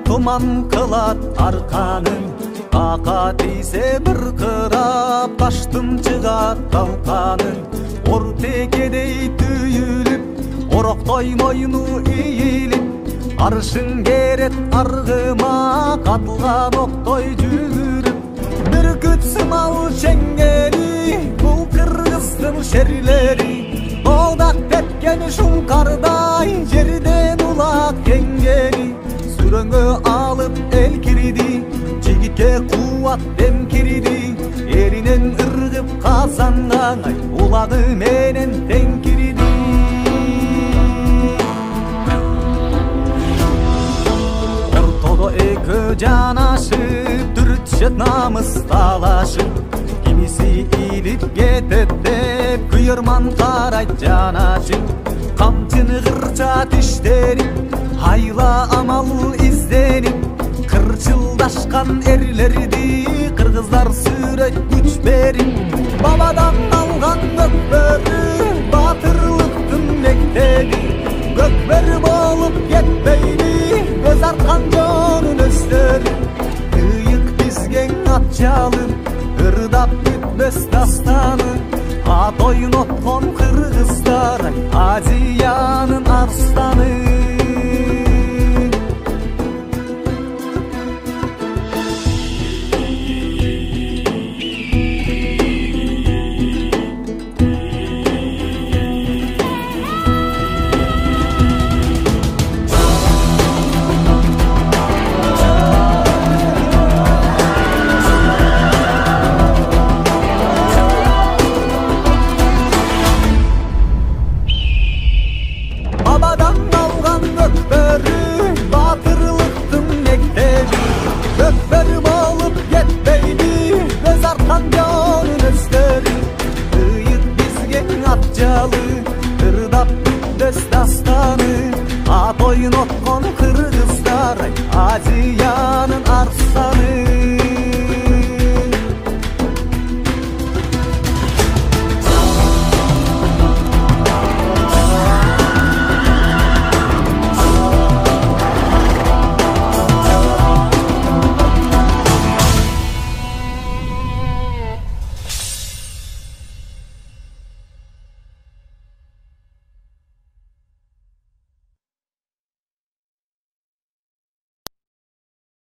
tuman kılat arkanın. Aka tiyse bir kırap taştım çıgat kalkanın. Ortekedey tüyülüp oroktoy moynu iyilip, arşın geret argıma katılgan oktoy жүгүрүп. Бүркүт сымал чеңгери бул Кыргыздын шерлери, Оодак тепкен шуңкардай жерден улак кеңгери. Сүрөңгө алып эл кирди, жигитке кубат дем кирди, эринен ыргып казанган ай улагы менен тең кирди. Ортодо экөө жанашып түртүшөт намыс талашып, кимиси илип кетет деп күйөрман карайт жанашып. Камчыны кырча тиштенип, айла амал изденип, кырчылдашкан эрлерди кыргыздар сүрөт күч берип. Бабадан алган көкбөрү батырлыктын мектеби, көкбөр болуп кетпейли көз арткан жонун өстөрү. Кыйык бизген ат жалып, ырдап бүтпөс дастаны, ат ойноткон кыргыздар Азиянын арстаны.